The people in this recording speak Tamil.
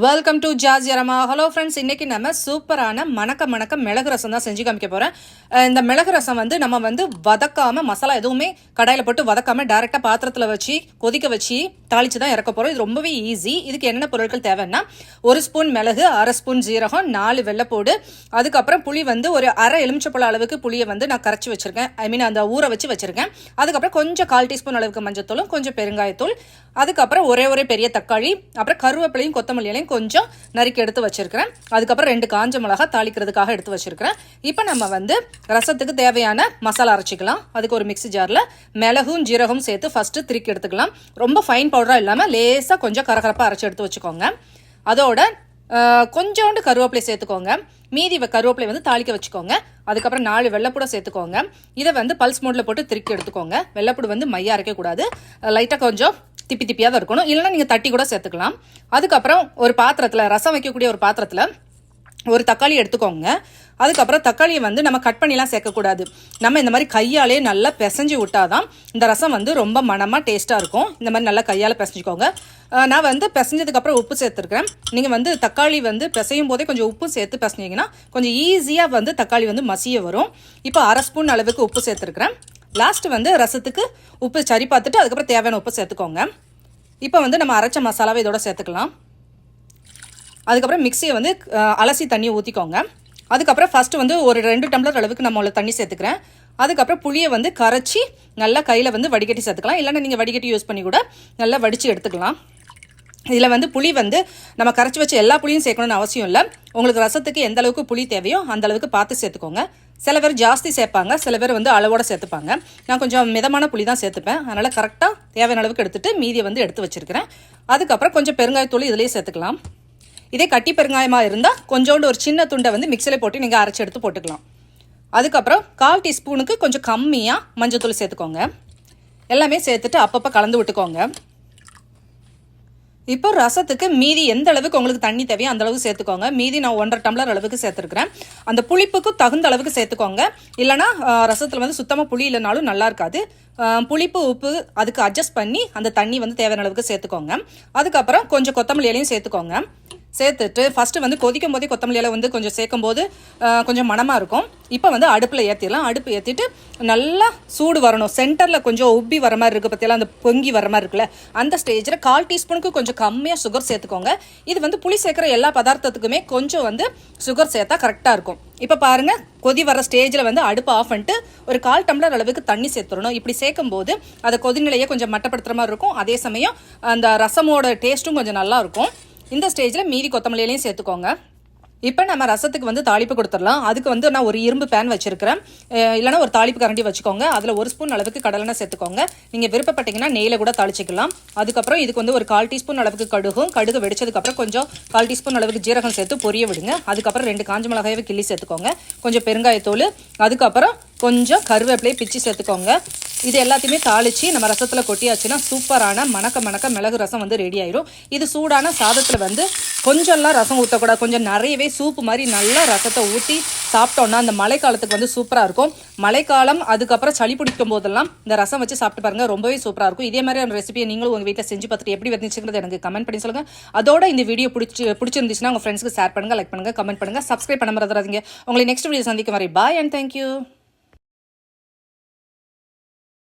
வெல்கம் டு ஜார்ஜியரமா. ஹலோ ஃப்ரெண்ட்ஸ், இன்றைக்கி நம்ம சூப்பரான மணக்க மிளகு ரசம் தான் செஞ்சு காமிக்க போகிறேன். இந்த மிளகு ரசம் நம்ம வதக்காமல், மசாலா எதுவுமே கடாயில் போட்டு வதக்காமல் டேரெக்டாக பாத்திரத்தில் வச்சு கொதிக்க வச்சு தாளித்து தான் இறக்க போகிறோம். இது ரொம்பவே ஈஸி. இதுக்கு என்னென்ன பொருட்கள் தேவைன்னா, 1 ஸ்பூன் மிளகு, 1/2 ஸ்பூன் ஜீரகம், 4 வெள்ளைப்பூடு, அதுக்கப்புறம் புளி ஒரு அரை எலுமிச்சப்பழ அளவுக்கு புளியை நான் கரைச்சி வச்சுருக்கேன். அந்த ஊற வச்சு வச்சுருக்கேன். அதுக்கப்புறம் கொஞ்சம் 1/4 டீஸ்பூன் அளவுக்கு மஞ்சத்தூளும், கொஞ்சம் பெருங்காயத்தூள், அதுக்கப்புறம் ஒரே பெரிய தக்காளி, அப்புறம் கருவேப்பிலையும் கொத்தமல்லியிலையும் கொஞ்சம் நறுக்கி எடுத்து வச்சிருக்கிறேன். அதுக்கப்புறம் 2 காஞ்ச மிளகாய் தாளிக்கிறதுக்காக எடுத்து வச்சிருக்கிறேன். இப்போ நம்ம ரசத்துக்கு தேவையான மசாலா அரைச்சிக்கலாம். அதுக்கு ஒரு மிக்ஸி ஜாரில் மிளகும் ஜீரகம் சேர்த்து ஃபர்ஸ்ட் திரிக்கி எடுத்துக்கலாம். ரொம்ப ஃபைன் பவுடராக இல்லாமல் லேசாக கொஞ்சம் கரகரப்பாக அரைச்சி எடுத்து வச்சுக்கோங்க. அதோட கொஞ்சோண்டு கருவேப்பிலை சேர்த்துக்கோங்க. மீதி கருவேப்பிலை தாளிக்க வச்சுக்கோங்க. அதுக்கப்புறம் 4 வெள்ளைப்பூடை சேர்த்துக்கோங்க. இதை பல்ஸ் மோடில் போட்டு திரிக்கி எடுத்துக்கோங்க. வெள்ளைப்பூடு மையா அரைக்கக்கூடாது, லைட்டாக கொஞ்சம் திப்பியாக தான் இருக்கணும். இல்லைன்னா நீங்கள் தட்டி கூட சேர்த்துக்கலாம். அதுக்கப்புறம் ஒரு பாத்திரத்தில், ரசம் வைக்கக்கூடிய ஒரு பாத்திரத்தில் ஒரு தக்காளி எடுத்துக்கோங்க. அதுக்கப்புறம் தக்காளியை நம்ம கட் பண்ணிலாம் சேர்க்கக்கூடாது. நம்ம இந்த மாதிரி கையாலே நல்லா பிசைஞ்சு விட்டாதான் இந்த ரசம் ரொம்ப மணமாக டேஸ்ட்டாக இருக்கும். இந்த மாதிரி நல்லா கையால் பிசைஞ்சிக்கோங்க. நான் பிசைஞ்சதுக்கப்புறம் உப்பு சேர்த்துருக்கேன். நீங்கள் தக்காளி பிசையும் போதே கொஞ்சம் உப்பு சேர்த்து பிசைஞ்சிங்கன்னா கொஞ்சம் ஈஸியாக தக்காளி மசிய வரும். இப்போ 1/2 ஸ்பூன் அளவுக்கு உப்பு சேர்த்துருக்குறேன். லாஸ்ட் ரசத்துக்கு உப்பு சரி பார்த்துட்டு அதுக்கப்புறம் தேவையான உப்பு சேர்த்துக்கோங்க. இப்போ நம்ம அரைச்ச மசாலாவை இதோட சேர்த்துக்கலாம். அதுக்கப்புறம் மிக்சியை அலசி தண்ணியை ஊற்றிக்கோங்க. அதுக்கப்புறம் ஃபஸ்ட்டு ஒரு 2 டம்ளர் அளவுக்கு நம்ம தண்ணி சேர்த்துக்கிறேன். அதுக்கப்புறம் புளியை கரைச்சி நல்லா கையில் வடிகட்டி சேர்த்துக்கலாம். இல்லைன்னா நீங்கள் வடிகட்டி யூஸ் பண்ணி கூட நல்லா வடித்து எடுத்துக்கலாம். இதில் புளி நம்ம கரைச்சி வச்சு எல்லா புளியும் சேர்க்கணும்னு அவசியம் இல்லை. உங்களுக்கு ரசத்துக்கு எந்த அளவுக்கு புளி தேவையோ அந்த அளவுக்கு பார்த்து சேர்த்துக்கோங்க. சில பேர் ஜாஸ்தி சேர்ப்பாங்க, சில பேர் அளவோட சேர்த்துப்பாங்க. நான் கொஞ்சம் மிதமான புளி தான் சேர்த்துப்பேன். அதனால் கரெக்டாக தேவையான அளவுக்கு எடுத்துகிட்டு மீதியை எடுத்து வச்சுருக்கிறேன். அதுக்கப்புறம் கொஞ்சம் பெருங்காயத்தூள் இதிலேயே சேர்த்துக்கலாம். இதே கட்டி பெருங்காயமாக இருந்தால் கொஞ்சோண்டு ஒரு சின்ன துண்டை மிக்சியில் போட்டு நீங்கள் அரைச்சி எடுத்து போட்டுக்கலாம். அதுக்கப்புறம் 1/4 டீஸ்பூனுக்கு கொஞ்சம் கம்மியாக மஞ்சத்தூள் சேர்த்துக்கோங்க. எல்லாமே சேர்த்துட்டு அப்பப்போ கலந்து விட்டுக்கோங்க. இப்போ ரசத்துக்கு மீதி எந்த அளவுக்கு உங்களுக்கு தண்ணி தேவையோ அந்த அளவுக்கு சேர்த்துக்கோங்க. மீதி நான் 1.5 டம்ளர் அளவுக்கு சேர்த்துருக்கிறேன். அந்த புளிப்புக்கு தகுந்த அளவுக்கு சேர்த்துக்கோங்க. இல்லைனா ரசத்தில் சுத்தமாக புளி இல்லைனாலும் நல்லா இருக்காது. புளிப்பு உப்பு அதுக்கு அட்ஜஸ்ட் பண்ணி அந்த தண்ணி தேவையான அளவுக்கு சேர்த்துக்கோங்க. அதுக்கப்புறம் கொஞ்சம் கொத்தமல்லி இலையும் சேர்த்துக்கோங்க. சேர்த்துட்டு ஃபஸ்ட்டு கொதிக்கும் போதே கொத்தமல்லி இலை கொஞ்சம் சேர்க்கும் போது கொஞ்சம் மணமாக இருக்கும். இப்போ அடுப்பில் ஏற்றிடலாம். அடுப்பு ஏற்றிட்டு நல்லா சூடு வரணும். சென்டரில் கொஞ்சம் உப்பி வர மாதிரி இருக்குது பற்றியெல்லாம், அந்த பொங்கி வர மாதிரி இருக்குல்ல, அந்த ஸ்டேஜில் 1/4 டீஸ்பூனுக்கு கொஞ்சம் கம்மியாக சுகர் சேர்த்துக்கோங்க. இது புளி சேர்க்குற எல்லா பதார்த்தத்துக்குமே கொஞ்சம் சுகர் சேர்த்தா கரெக்டாக இருக்கும். இப்போ பாருங்கள், கொதி வர ஸ்டேஜில் அடுப்பு ஆஃப் பண்ணிட்டு ஒரு 1/4 டம்ளர் அளவுக்கு தண்ணி சேர்த்துடணும். இப்படி சேர்க்கும் போது அதை கொதிநிலையை கொஞ்சம் மட்டப்படுத்துகிற மாதிரி இருக்கும். அதே சமயம் அந்த ரசமோட டேஸ்ட்டும் கொஞ்சம் நல்லா இருக்கும். இந்த ஸ்டேஜில் மீதி கொத்தமல்லியிலையும் சேர்த்துக்கோங்க. இப்போ நம்ம ரசத்துக்கு தாளிப்பு கொடுத்துடலாம். அதுக்கு நான் ஒரு இரும்பு பேன் வச்சுருக்கிறேன். இல்லைனா ஒரு தாளிப்பு கரண்டி வச்சுக்கோங்க. அதில் 1 ஸ்பூன் அளவுக்கு கடலெண்ணெய் சேர்த்துக்கோங்க. நீங்கள் விருப்பப்பட்டீங்கன்னா நெய்யில் கூட தாளிச்சிக்கலாம். அதுக்கப்புறம் இதுக்கு ஒரு 1/4 டீஸ்பூன் அளவுக்கு கடுகு வெடிச்சதுக்கப்புறம் கொஞ்சம் 1/4 டீஸ்பூன் அளவுக்கு ஜீரகம் சேர்த்து பொரிய விடுங்க. அதுக்கப்புறம் 2 காஞ்ச மிளகாயை கிள்ளி சேர்த்துக்கோங்க. கொஞ்சம் பெருங்காயத்தூள், அதுக்கப்புறம் கொஞ்சம் கருவேப்பிலையை பிச்சு சேர்த்துக்கோங்க. இது எல்லாத்தையுமே தாளித்து நம்ம ரசத்தில் கொட்டியாச்சுன்னா சூப்பரான மணக்க மிளகு ரசம் ரெடி ஆயிரும். இது சூடான சாதத்தில் கொஞ்சம்லாம் ரசம் ஊற்றக்கூடாது, கொஞ்சம் நிறையவே சூப்பு மாதிரி நல்லா ரசத்தை ஊற்றி சாப்பிட்டோன்னா அந்த மழைக்காலத்துக்கு சூப்பராக இருக்கும். மழைக்காலம் அதுக்கப்புறம் சளி பிடிக்கும் போதெல்லாம் இந்த ரசம் வச்சு சாப்பிட்டு பாருங்கள், ரொம்பவே சூப்பராக இருக்கும். இதே மாதிரியான ரெசிபியை நீங்களும் உங்கள் வீட்டில் செஞ்சு பார்த்துட்டு எப்படி வந்துச்சுங்கிறது எனக்கு கமெண்ட் பண்ணி சொல்லுங்கள். அதோட இந்த வீடியோ பிடிச்சிருந்துச்சுன்னா உங்கள் ஃப்ரெண்ட்ஸ்க்கு ஷேர் பண்ணுங்கள், லைக் பண்ணுங்கள், கமெண்ட் பண்ணுங்கள், சப்ஸ்கிரைப் பண்ண மறந்துடாதீங்க. உங்களை நெக்ஸ்ட் வீடியோ சந்திக்கும் வரை பாய் அண்ட் தேங்க்யூ.